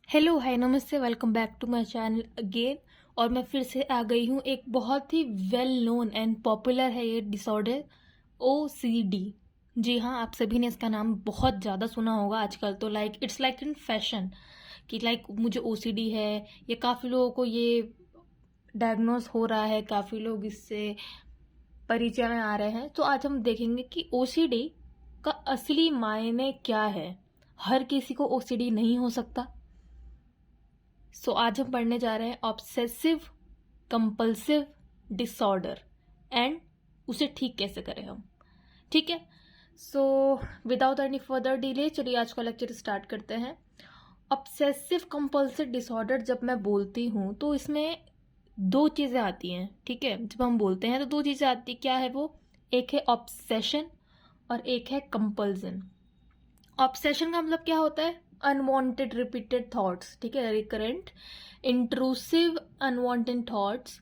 Hello hi नमस्ते welcome back to my channel again. और मैं फिर से आ गई हूँ। एक बहुत ही वेल नोन एंड पॉपुलर है ये डिसऑर्डर OCD। जी हाँ, आप सभी ने इसका नाम बहुत ज़्यादा सुना होगा आजकल। तो इट्स लाइक इन फैशन कि मुझे OCD है। ये काफ़ी लोगों को ये डायग्नोस हो रहा है, काफ़ी लोग इससे परिचय में आ रहे हैं। तो आज हम देखेंगे कि OCD का असली मायने क्या है। हर किसी को OCD नहीं हो सकता। आज हम पढ़ने जा रहे हैं ऑब्सेसिव कंपल्सिव डिसऑर्डर एंड उसे ठीक कैसे करें हम। ठीक है। विदाउट एनी फर्दर डिले चलिए आज का लेक्चर स्टार्ट करते हैं। ऑब्सेसिव कंपल्सिव डिसऑर्डर जब मैं बोलती हूँ तो इसमें दो चीज़ें आती हैं। ठीक है, जब हम बोलते हैं तो दो चीज़ें आती, क्या है वो? एक है ऑब्सेशन और एक है कंपल्जन। ऑब्सेशन का मतलब क्या होता है? Unwanted repeated thoughts. ठीक है, रिकरेंट इंट्रूसिव अनवांटेड थॉट्स।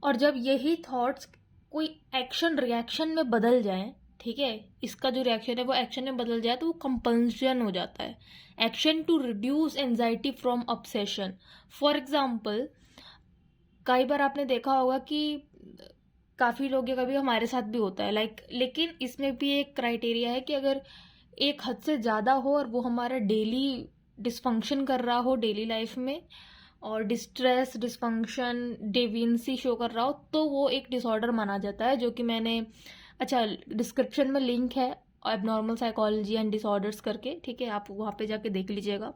और जब यही थॉट्स कोई एक्शन रिएक्शन में बदल जाएं, ठीक है, इसका जो रिएक्शन है वो एक्शन में बदल जाए तो वो कंपल्शन हो जाता है। Action to reduce anxiety from obsession. For example, कई बार आपने देखा होगा कि काफ़ी लोग, या कभी हमारे साथ भी होता है लेकिन इसमें भी एक क्राइटेरिया है कि अगर एक हद से ज़्यादा हो और वो हमारा डेली डिसफंक्शन कर रहा हो डेली लाइफ में, और डिस्ट्रेस डिसफंक्शन डेवियंसी शो कर रहा हो, तो वो एक डिसऑर्डर माना जाता है। जो कि मैंने, अच्छा, डिस्क्रिप्शन में लिंक है एबनॉर्मल साइकोलॉजी एंड डिसऑर्डर्स करके। ठीक है, आप वहाँ पे जाके देख लीजिएगा,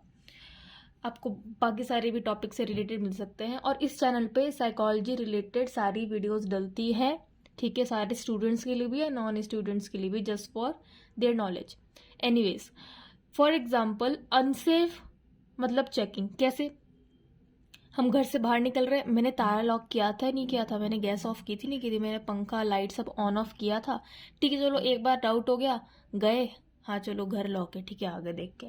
आपको बाकी सारे भी टॉपिक से रिलेटेड मिल सकते हैं। और इस चैनल पे साइकोलॉजी रिलेटेड सारी वीडियोस डलती है। ठीक है, सारे स्टूडेंट्स के लिए भी है, नॉन स्टूडेंट्स के लिए भी, just for their knowledge. Anyways, for example unsafe मतलब चेकिंग। कैसे? हम घर से बाहर निकल रहे हैं, मैंने ताला लॉक किया था नहीं किया था, मैंने गैस ऑफ की थी नहीं की थी, मैंने पंखा लाइट सब ऑन ऑफ किया था। ठीक है, चलो एक बार डाउट हो गया, गए, हाँ चलो घर लॉक है, ठीक है, आगे देख के।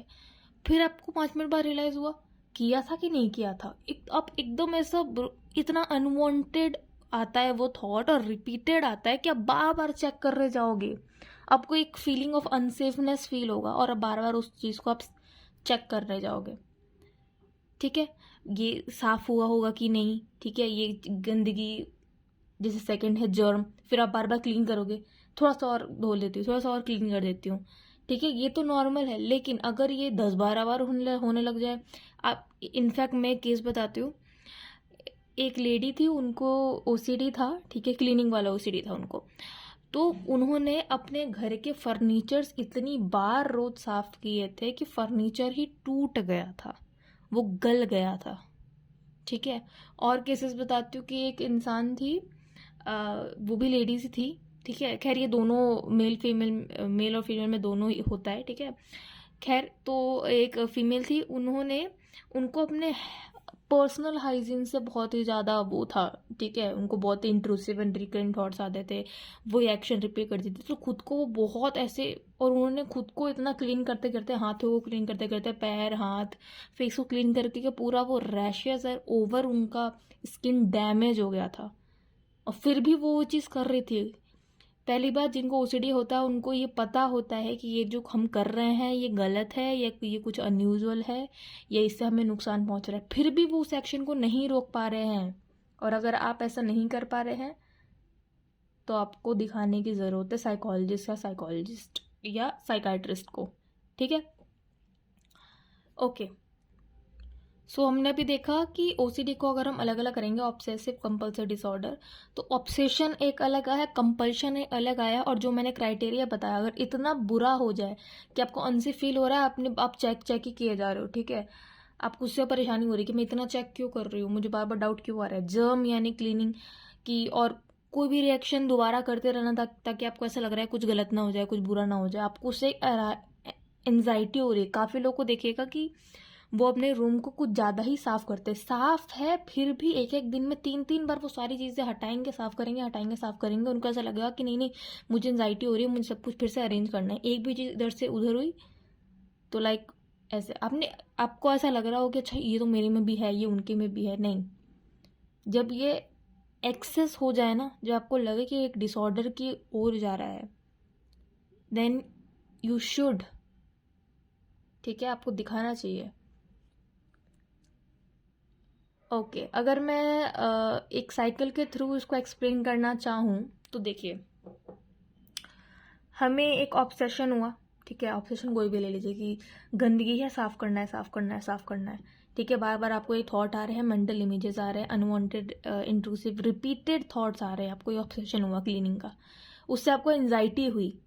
फिर आपको 5 मिनट बाद रियलाइज हुआ किया था कि नहीं किया था। आप एकदम ऐसा इतना अनवांटेड आता है वो थॉट, और रिपीटेड आता है कि आप बार बार चेक कर रहे जाओगे। आपको एक फीलिंग ऑफ अनसेफनेस फील होगा और अब बार बार उस चीज़ को आप चेक कर रहे जाओगे। ठीक है, ये साफ हुआ होगा कि नहीं, ठीक है, ये गंदगी, जैसे सेकंड है जर्म, फिर आप बार बार क्लीन करोगे, थोड़ा सा और धो लेती हूँ, थोड़ा सा और क्लीन कर देती हूँ। ठीक है, ये तो नॉर्मल है। लेकिन अगर ये 10-12 बार होने लग जाए, आप, इनफैक्ट मैं केस बताती हूँ। एक लेडी थी, उनको OCD था। ठीक है, क्लीनिंग वाला OCD था उनको। तो उन्होंने अपने घर के फर्नीचर्स इतनी बार रोज साफ किए थे कि फर्नीचर ही टूट गया था, वो गल गया था। ठीक है, और केसेस बताती हूँ कि एक इंसान थी, वो भी लेडीज थी। ठीक है, खैर ये दोनों मेल और फीमेल में दोनों ही होता है। ठीक है, खैर तो एक फीमेल थी, उन्होंने, उनको अपने पर्सनल हाइजीन से बहुत ही ज़्यादा वो था। ठीक है, उनको बहुत ही इंट्रूसिव एंड रिकरेंट थॉट्स आते थे, वो एक्शन रिपीट करती थी, तो खुद को वो बहुत ऐसे, और उन्होंने खुद को इतना क्लीन करते करते, हाथों को क्लीन करते करते, पैर हाथ फेस को क्लीन करके कि पूरा वो रैशेस और ओवर उनका स्किन डैमेज हो गया था, और फिर भी वो चीज़ कर रही थी। पहली बात, जिनको OCD होता है उनको ये पता होता है कि ये जो हम कर रहे हैं ये गलत है, या ये कुछ अनयूजुअल है, या इससे हमें नुकसान पहुंच रहा है, फिर भी वो उस एक्शन को नहीं रोक पा रहे हैं। और अगर आप ऐसा नहीं कर पा रहे हैं तो आपको दिखाने की ज़रूरत है साइकोलॉजिस्ट या साइकाट्रिस्ट को। ठीक है, ओके। हमने अभी देखा कि OCD को अगर हम अलग अलग करेंगे, ऑब्सेसिव कंपल्सिव डिसऑर्डर, तो ऑब्सेशन एक अलग आया, कंपल्शन एक अलग आया, और जो मैंने क्राइटेरिया बताया, अगर इतना बुरा हो जाए कि आपको अनसेफ फील हो रहा है, आप चेक ही किए जा रहे हो, ठीक है, आपको उससे परेशानी हो रही है कि मैं इतना चेक क्यों कर रही हूँ, मुझे बार बार डाउट क्यों आ रहा है, जर्म यानी क्लीनिंग की, और कोई भी रिएक्शन दोबारा करते रहना ताकि आपको ऐसा लग रहा है कुछ गलत ना हो जाए, कुछ बुरा ना हो जाए, आपको उससे एंजाइटी हो रही है। काफ़ी लोग को देखिएगा कि वो अपने रूम को कुछ ज़्यादा ही साफ करते हैं, साफ है फिर भी एक एक दिन में 3-3 बार वो सारी चीज़ें हटाएंगे, साफ करेंगे, हटाएंगे, साफ करेंगे। उनको ऐसा लगेगा कि नहीं नहीं, मुझे एंजाइटी हो रही है, मुझे सब कुछ फिर से अरेंज करना है। एक भी चीज़ इधर से उधर हुई तो ऐसे आपको ऐसा लग रहा हो कि अच्छा ये तो मेरे में भी है, ये उनके में भी है। नहीं, जब ये एक्सेस हो जाए ना, जब आपको लगे कि एक डिसऑर्डर की ओर जा रहा है, देन यू शुड, ठीक है, आपको दिखाना चाहिए। ओके, अगर मैं एक साइकिल के थ्रू इसको एक्सप्लेन करना चाहूँ तो देखिए, हमें एक ऑब्सेशन हुआ, ठीक है, ऑब्सेशन कोई भी ले लीजिए कि गंदगी है, साफ करना है, साफ करना है, साफ करना है, ठीक है, बार बार आपको ये थॉट आ रहे हैं, मेंटल इमेजेस आ रहे हैं, अनवांटेड इंट्रूसिव रिपीटेड थॉट्स आ रहे हैं, आपको ये ऑब्सेशन हुआ क्लीनिंग का, उससे आपको एंजाइटी हुई,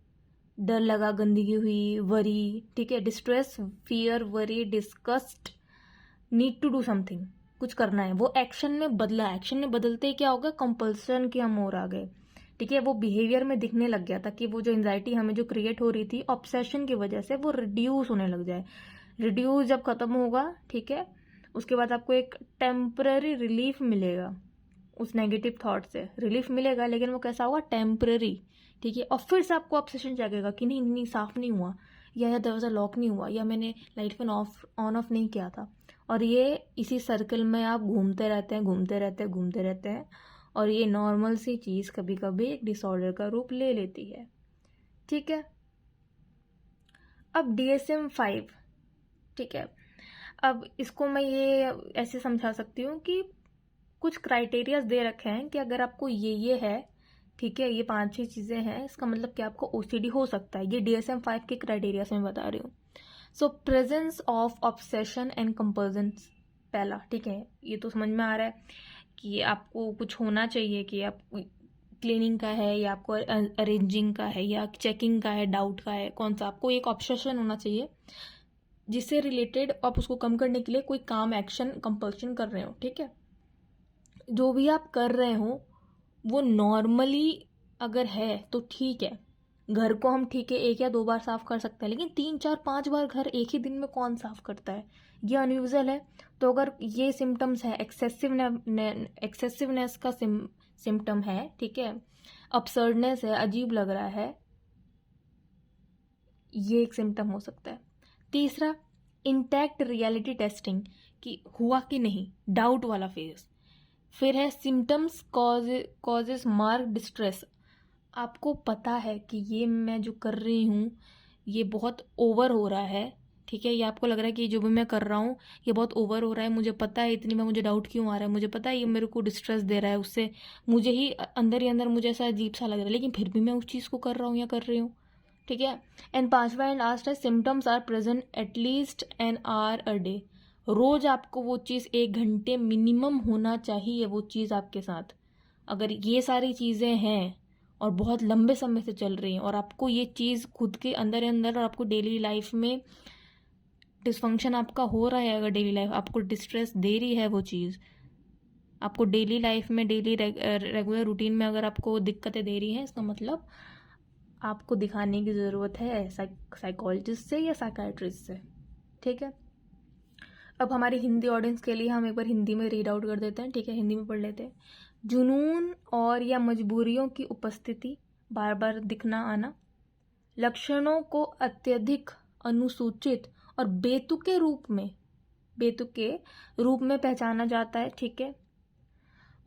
डर लगा, गंदगी हुई, वरी, ठीक है, distress, fear, worry, disgust, need to do something, कुछ करना है, वो एक्शन में बदला, एक्शन में बदलते ही क्या होगा, कंपल्सन की हम ओर आ गए, ठीक है, वो बिहेवियर में दिखने लग गया था कि वो जो एंजाइटी हमें जो क्रिएट हो रही थी ऑब्सेशन की वजह से, वो रिड्यूस होने लग जाए, रिड्यूस जब खत्म होगा, ठीक है, उसके बाद आपको एक टेम्पररी रिलीफ मिलेगा, उस नेगेटिव थॉट से रिलीफ मिलेगा, लेकिन वो कैसा होगा, टेम्पररी, ठीक है, और फिर से आपको ऑब्सेशन जागेगा कि नहीं नहीं साफ नहीं हुआ, या दरवाज़ा लॉक नहीं हुआ, या मैंने लाइट फैन ऑन ऑफ नहीं किया था, और ये इसी सर्कल में आप घूमते रहते हैं, घूमते रहते हैं, घूमते रहते हैं, और ये नॉर्मल सी चीज़ कभी कभी एक डिसऑर्डर का रूप ले लेती है, ठीक है। अब DSM-5, ठीक है, अब इसको मैं ये ऐसे समझा सकती हूँ कि कुछ क्राइटेरियाज दे रखे हैं कि अगर आपको ये है, ठीक है, ये 5-6 चीज़ें हैं, इसका मतलब कि आपको OCD हो सकता है, ये DSM-5 के क्राइटेरिया से मैं बता रही हूँ। So presence of obsession and compulsion, पहला, ठीक है, ये तो समझ में आ रहा है कि आपको कुछ होना चाहिए, कि आप क्लीनिंग का है, या आपको अरेंजिंग का है, या चेकिंग का है, डाउट का है, कौन सा, आपको एक ऑब्सेशन होना चाहिए जिससे रिलेटेड आप उसको कम करने के लिए कोई काम, एक्शन, कंपल्शन कर रहे हो, ठीक है, जो भी आप कर रहे हो वो नॉर्मली अगर है तो ठीक है, घर को हम ठीक है 1 या 2 बार साफ कर सकते हैं, लेकिन 3-4-5 बार घर एक ही दिन में कौन साफ करता है, ये अनयूजुअल है। तो अगर ये सिम्टम्स है, एक्सेसिवनेस का सिम्टम है, ठीक है, अपसर्डनेस है, अजीब लग रहा है, ये एक सिम्टम हो सकता है। तीसरा, इंटैक्ट रियलिटी टेस्टिंग, कि हुआ कि नहीं, डाउट वाला फेज। फिर है सिम्टम्स कॉजेज मार्क डिस्ट्रेस, आपको पता है कि ये मैं जो कर रही हूँ ये बहुत ओवर हो रहा है, ठीक है, ये आपको लग रहा है कि जो भी मैं कर रहा हूँ ये बहुत ओवर हो रहा है, मुझे पता है इतनी में मुझे डाउट क्यों आ रहा है, मुझे पता है ये मेरे को डिस्ट्रेस दे रहा है, उससे मुझे ही अंदर मुझे ऐसा अजीब सा लग रहा है, लेकिन फिर भी मैं उस चीज़ को कर रहा हूँ या कर रही हूँ, ठीक है। एंड 5वां एंड लास्ट है symptoms are present at least an hour a day, रोज आपको वो चीज़ 1 घंटे मिनिमम होना चाहिए, वो चीज़ आपके साथ। अगर ये सारी चीज़ें हैं और बहुत लंबे समय से चल रही हैं, और आपको ये चीज़ खुद के अंदर और आपको डेली लाइफ में डिसफंक्शन आपका हो रहा है, अगर डेली लाइफ आपको डिस्ट्रेस दे रही है वो चीज़, आपको डेली लाइफ में, डेली रेगुलर रूटीन में अगर आपको दिक्कतें दे रही हैं, इसका मतलब आपको दिखाने की ज़रूरत है साइकोलॉजिस्ट से या साइकाइट्रिस्ट से, ठीक है। अब हमारी हिंदी ऑडियंस के लिए हम एक बार हिंदी में रीड आउट कर देते हैं, ठीक है, हिंदी में पढ़ लेते हैं। जुनून और या मजबूरियों की उपस्थिति, बार बार दिखना आना, लक्षणों को अत्यधिक, अनुसूचित और बेतुके रूप में पहचाना जाता है, ठीक है,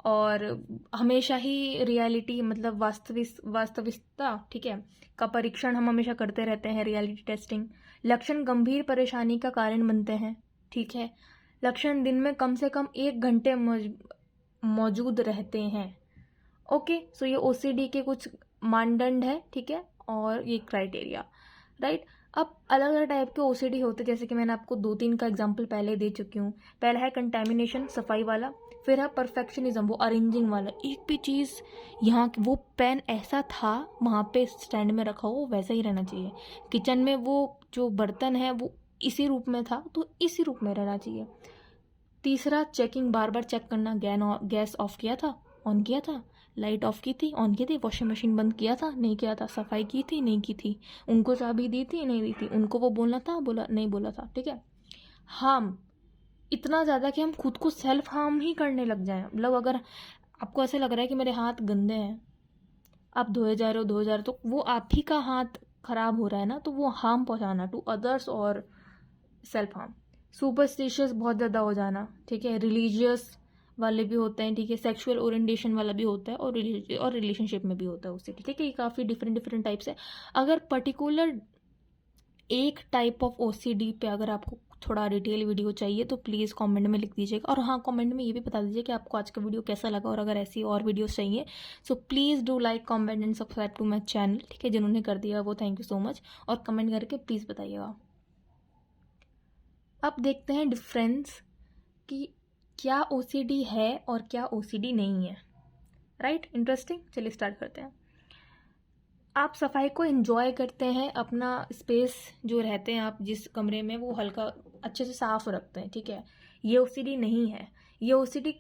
और हमेशा ही रियलिटी मतलब वास्तविकता, ठीक है, का परीक्षण हम हमेशा करते रहते हैं, रियलिटी टेस्टिंग। लक्षण गंभीर परेशानी का कारण बनते हैं, ठीक है, लक्षण दिन में कम से कम 1 घंटे मौजूद रहते हैं, ओके। सो ये OCD के कुछ मानदंड है, ठीक है, और ये क्राइटेरिया, राइट। अब अलग अलग टाइप के OCD होते हैं, जैसे कि मैंने आपको 2-3 का एग्जाम्पल पहले दे चुकी हूँ। पहला है कंटेमिनेशन, सफाई वाला, फिर है परफेक्शनिज्म, वो अरेंजिंग वाला, एक भी चीज़ यहाँ वो पेन ऐसा था वहाँ पे स्टैंड में रखा हो वैसा ही रहना चाहिए, किचन में वो जो बर्तन है वो इसी रूप में था तो इसी रूप में रहना चाहिए। तीसरा, चेकिंग, बार बार चेक करना, गैस ऑफ किया था, ऑन किया था, लाइट ऑफ की थी, ऑन की थी, वॉशिंग मशीन बंद किया था, नहीं किया था, सफाई की थी, नहीं की थी, उनको चाबी दी थी, नहीं दी थी, उनको वो बोलना था, बोला नहीं बोला था, ठीक है। हार्म, इतना ज़्यादा कि हम खुद को सेल्फ हार्म ही करने लग जाएं, मतलब अगर आपको ऐसे लग रहा है कि मेरे हाथ गंदे हैं, आप धोए जा रहे हो, तो वो आप ही का हाथ खराब हो रहा है ना, तो वो हार्म पहुंचाना टू अदर्स और सेल्फ हार्म। सुपरस्टिशियस बहुत ज़्यादा हो जाना, ठीक है, रिलीजियस वाले भी होते हैं, ठीक है, सेक्सुअल ओरिएंटेशन वाला भी होता है, और रिलेशनशिप में भी होता है उससे, ठीक है, ये काफ़ी डिफरेंट टाइप्स है। अगर पर्टिकुलर एक टाइप ऑफ OCD पे अगर आपको थोड़ा डिटेल वीडियो चाहिए तो प्लीज़ कमेंट में लिख दीजिएगा। और हाँ, कमेंट में ये भी बता दीजिए कि आपको आज का वीडियो कैसा लगा, और अगर ऐसी और वीडियोस चाहिए so please do like, comment and subscribe to my channel. ठीक है, जिन्होंने कर दिया वो थैंक यू सो मच, और कमेंट करके प्लीज़ बताइएगा। अब देखते हैं डिफरेंस कि क्या OCD है और क्या OCD नहीं है। Right, interesting. चलिए स्टार्ट करते हैं। आप सफाई को एंजॉय करते हैं, अपना स्पेस जो रहते हैं आप जिस कमरे में वो हल्का अच्छे से साफ रखते हैं। ठीक है, ये OCD नहीं है। ये OCD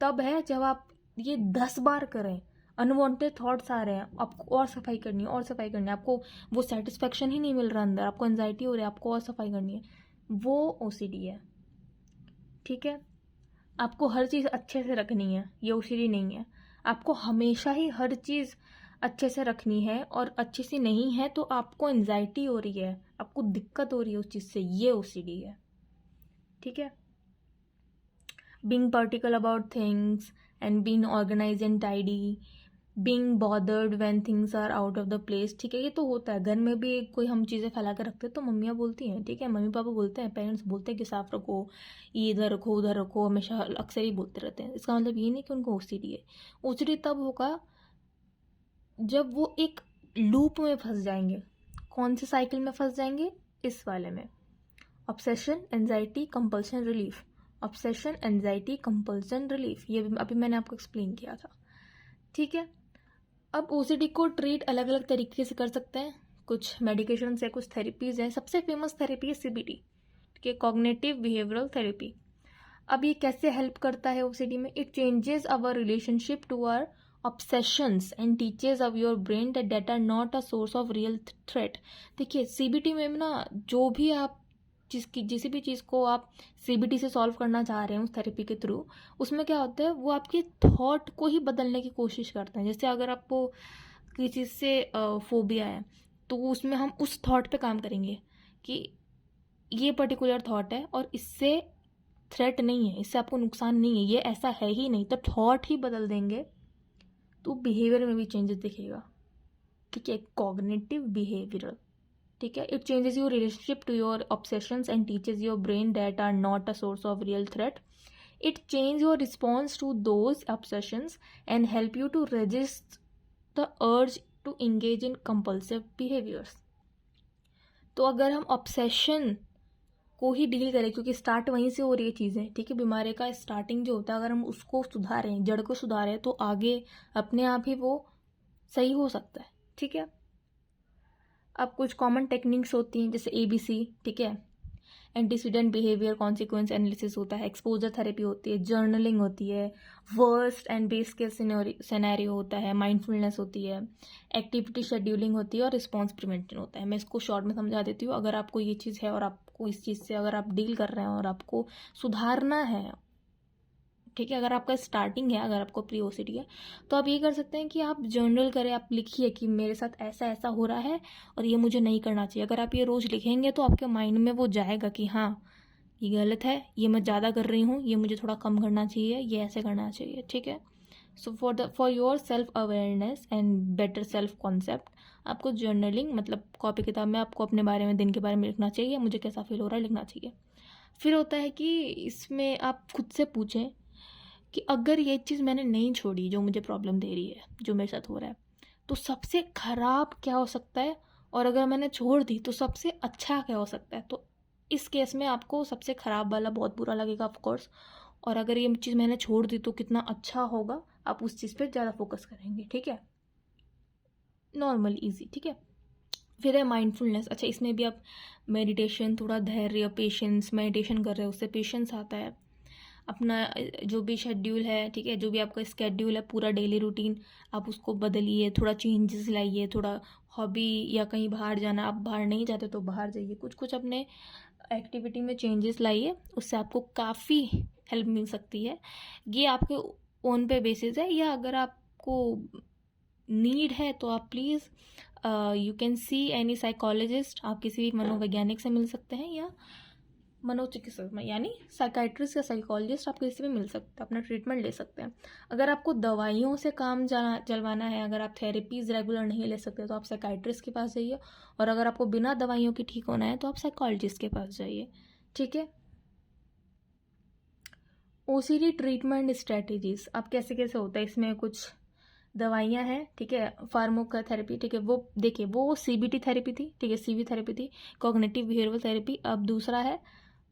तब है जब आप ये 10 बार करें, अनवांटेड थॉट्स आ रहे हैं, आपको और सफाई करनी है, और सफाई करनी है, आपको वो सेटिस्फेक्शन ही नहीं मिल रहा अंदर, आपको एंजाइटी हो रही है, आपको और सफाई करनी है, वो OCD है। ठीक है, आपको हर चीज़ अच्छे से रखनी है, ये OCD नहीं है। आपको हमेशा ही हर चीज़ अच्छे से रखनी है, और अच्छी सी नहीं है तो आपको एंजाइटी हो रही है, आपको दिक्कत हो रही है उस चीज़ से, ये OCD है। ठीक है, being particular about things and being organise and tidy, being bothered when things are out of the place. ठीक है, ये तो होता है घर में भी, कोई हम चीज़ें फैला कर रखते हैं तो मम्मियाँ बोलती हैं, ठीक है, मम्मी पापा बोलते हैं, पेरेंट्स बोलते हैं कि साफ रखो, ये इधर रखो उधर रखो, हमेशा अक्सर ही बोलते रहते हैं। इसका मतलब ये नहीं कि उनको OCD है। OCD तब होगा जब वो एक लूप में फंस जाएंगे। कौन सी साइकिल में फंस जाएंगे? इस वाले में, obsession, anxiety, compulsion, relief. Obsession, anxiety, compulsion, relief, ये अभी मैंने आपको एक्सप्लेन किया था। ठीक है, अब OCD को ट्रीट अलग अलग तरीके से कर सकते हैं। कुछ मेडिकेशन है, कुछ थेरेपीज हैं। सबसे फेमस थेरेपी है CBT, ठीक है, कॉग्निटिव बिहेवियरल थेरेपी। अब ये कैसे हेल्प करता है OCD में? It changes our relationship to our obsessions and teaches of your brain that are not a source of real threat. देखिए, CBT में ना जो भी आप जिस भी चीज़ को आप CBT से सॉल्व करना चाह रहे हैं उस थेरेपी के थ्रू, उसमें क्या होता है, वो आपके थॉट को ही बदलने की कोशिश करते हैं। जैसे अगर आपको किसी चीज़ से फोबिया है तो उसमें हम उस थॉट पे काम करेंगे कि ये पर्टिकुलर थॉट है और इससे थ्रेट नहीं है, इससे आपको नुकसान नहीं है, ये ऐसा है ही नहीं, तो थॉट ही बदल देंगे तो बिहेवियर में भी चेंजेस दिखेगा। ठीक है, कॉग्निटिव बिहेवियरल। ठीक है, it changes your relationship to your obsessions and teaches your brain that are not a source of real threat. It change your response to those obsessions and help you to resist the urge to engage in compulsive behaviours. तो अगर हम obsession को ही deal करें, क्योंकि start वहीं से हो रही है चीज़ें, ठीक है, बीमारी का स्टार्टिंग जो होता है, अगर हम उसको सुधारें, जड़ को सुधारें, तो आगे अपने आप ही वो सही हो सकता है। ठीक है, अब कुछ कॉमन टेक्निक्स होती हैं जैसे ABC, ठीक है, एंटीसीडेंट बिहेवियर कॉन्सिक्वेंस एनालिसिस होता है, एक्सपोजर थेरेपी होती है, जर्नलिंग होती है, worst and best case scenario होता है, माइंडफुलनेस होती है, एक्टिविटी शेड्यूलिंग होती है, और रिस्पॉन्स प्रिवेंशन होता है। मैं इसको शॉर्ट में समझा देती हूँ। अगर आपको ये चीज़ है और आपको इस चीज़ से अगर आप डील कर रहे हैं और आपको सुधारना है, ठीक है, अगर आपका स्टार्टिंग है, अगर आपको प्री OCD है, तो आप ये कर सकते हैं कि आप जर्नल करें, आप लिखिए कि मेरे साथ ऐसा ऐसा हो रहा है और ये मुझे नहीं करना चाहिए। अगर आप ये रोज़ लिखेंगे तो आपके माइंड में वो जाएगा कि हाँ ये गलत है, ये मैं ज़्यादा कर रही हूँ, ये मुझे थोड़ा कम करना चाहिए, ये ऐसे करना चाहिए। ठीक है, so for your self awareness and better self concept, आपको जर्नलिंग मतलब कॉपी किताब में आपको अपने बारे में, दिन के बारे में लिखना चाहिए, मुझे कैसा फील हो रहा है लिखना चाहिए। फिर होता है कि इसमें आप खुद से पूछें कि अगर ये चीज़ मैंने नहीं छोड़ी जो मुझे प्रॉब्लम दे रही है, जो मेरे साथ हो रहा है, तो सबसे ख़राब क्या हो सकता है, और अगर मैंने छोड़ दी तो सबसे अच्छा क्या हो सकता है। तो इस केस में आपको सबसे ख़राब वाला बहुत बुरा लगेगा ऑफ कोर्स, और अगर ये चीज़ मैंने छोड़ दी तो कितना अच्छा होगा, आप उस चीज़ पे ज़्यादा फोकस करेंगे। ठीक है, नॉर्मल ईजी। ठीक है, फिर है माइंडफुलनेस। अच्छा, इसमें भी आप मेडिटेशन, थोड़ा धैर्य, पेशेंस, मेडिटेशन कर रहे हो उससे पेशेंस आता है। अपना जो भी शेड्यूल है, ठीक है, जो भी आपका स्केड्यूल है, पूरा डेली रूटीन, आप उसको बदलिए, थोड़ा चेंजेस लाइए, थोड़ा हॉबी या कहीं बाहर जाना, आप बाहर नहीं जाते तो बाहर जाइए, कुछ कुछ अपने एक्टिविटी में चेंजेस लाइए, उससे आपको काफ़ी हेल्प मिल सकती है। ये आपके ओन पे बेसिस है, या अगर आपको नीड है तो आप please you can see any psychologist, आप किसी भी मनोवैज्ञानिक से मिल सकते हैं, या मनोचिकित्सक में यानी साइकाइट्रिस्ट या साइकोलॉजिस्ट, आप किसी से भी मिल सकते हैं, अपना ट्रीटमेंट ले सकते हैं। अगर आपको दवाइयों से काम चलवाना है, अगर आप थेरेपीज़ रेगुलर नहीं ले सकते तो आप साइकाइट्रिस्ट के पास जाइए, और अगर आपको बिना दवाइयों के ठीक होना है तो आप साइकोलॉजिस्ट के पास जाइए। ठीक है। ओसीडी ट्रीटमेंट स्ट्रेटेजीज, अब कैसे कैसे होता है, इसमें कुछ दवाइयाँ हैं, ठीक है, फार्माकोथेरेपी, ठीक है, वो देखिए वो सीबीटी थेरेपी थी, ठीक है, सीबी थेरेपी थी, कॉग्निटिव बिहेवियरल थेरेपी। अब दूसरा है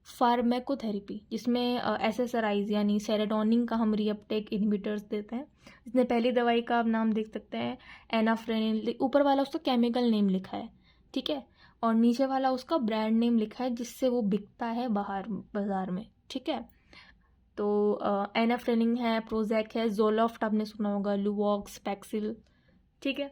फार्मेकोथेरेपी, जिसमें एसएसआरआईज यानी सेरोटोनिन का हम रीअपटेक इनहिबिटर्स देते हैं। जिसने पहली दवाई का आप नाम देख सकते हैं एनाफ्रेनिल, ऊपर वाला उसका केमिकल नेम लिखा है, ठीक है, और नीचे वाला उसका ब्रांड नेम लिखा है जिससे वो बिकता है बाहर बाजार में, ठीक है। तो एनाफ्रेनिन है, प्रोजेक है, जोलॉफ्ट आपने सुना होगा, लुवॉक्स, पैक्सिल, ठीक है।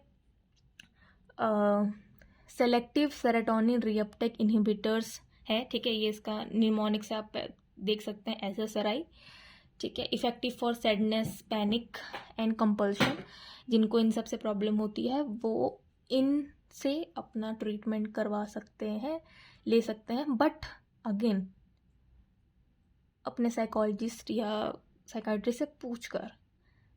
सेलेक्टिव सेरोटोनिन रीअपटेक इनहिबिटर्स है, ठीक है, ये इसका निमोनिक से आप देख सकते हैं एसएसआरआई, ठीक है। Effective for sadness, panic and compulsion, जिनको इन सब से प्रॉब्लम होती है वो इनसे अपना ट्रीटमेंट करवा सकते हैं, ले सकते हैं, बट अगेन अपने साइकोलॉजिस्ट या साइकाइट्रिस्ट से पूछ कर,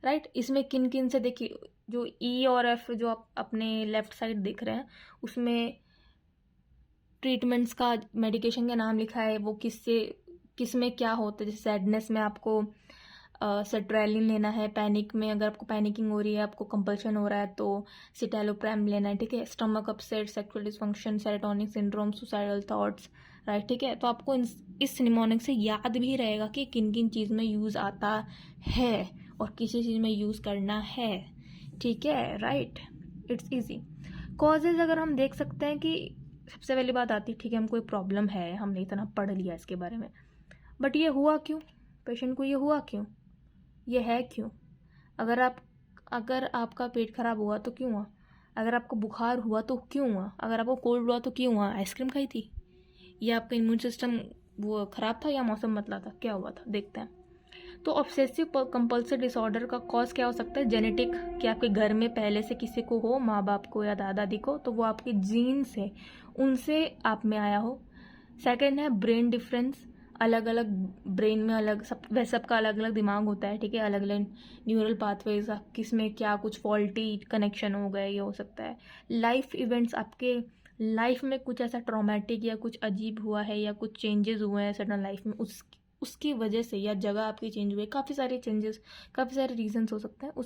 राइट। इसमें किन किन से, देखिए जो ई और एफ जो आप अपने लेफ्ट साइड देख रहे हैं उसमें ट्रीटमेंट्स का, मेडिकेशन का नाम लिखा है, वो किस में क्या होता है। जैसे सैडनेस में आपको सर्ट्रेलिन लेना है, पैनिक में अगर आपको पैनिकिंग हो रही है, आपको कंपल्शन हो रहा है तो सिटेलोप्राम लेना है, ठीक है। Stomach upset, sexual dysfunction, serotonic syndrome, suicidal thoughts, right, ठीक है। तो आपको इस निमोनिक से याद भी रहेगा कि किन किन चीज़ में यूज़ आता है और किसी चीज़ में यूज़ करना है, ठीक है, राइट। It's easy. कॉजेज अगर हम देख सकते हैं कि सबसे पहली बात आती है, ठीक है, हमको कोई प्रॉब्लम है, हमने इतना पढ़ लिया इसके बारे में, बट ये हुआ क्यों, पेशेंट को ये हुआ क्यों, ये है क्यों। अगर आपका पेट खराब हुआ तो क्यों हुआ, अगर आपको बुखार हुआ तो क्यों हुआ, अगर आपको कोल्ड हुआ तो क्यों हुआ, आइसक्रीम खाई थी, या आपका इम्यून सिस्टम वो ख़राब था, या मौसम बदला था, क्या हुआ था, देखते हैं। तो ऑब्सेसिव कंपल्सिव डिसऑर्डर का कॉज क्या हो सकता है, जेनेटिक, कि आपके घर में पहले से किसी को हो, माँ बाप को या दादा दादी को, तो वो आपके जीन से, उनसे आप में आया हो। सेकंड है ब्रेन डिफरेंस, अलग अलग ब्रेन में अलग सबका अलग अलग दिमाग होता है, ठीक है, अलग अलग न्यूरल पाथवेज, किस में क्या कुछ फॉल्टी कनेक्शन हो गए, ये हो सकता है। लाइफ इवेंट्स, आपके लाइफ में कुछ ऐसा ट्रॉमेटिक या कुछ अजीब हुआ है या कुछ चेंजेस हुए हैं सडन लाइफ में, उसकी वजह से, या जगह आपकी चेंज हुई, काफ़ी सारे चेंजेस, काफ़ी सारे रीजंस हो सकते हैं।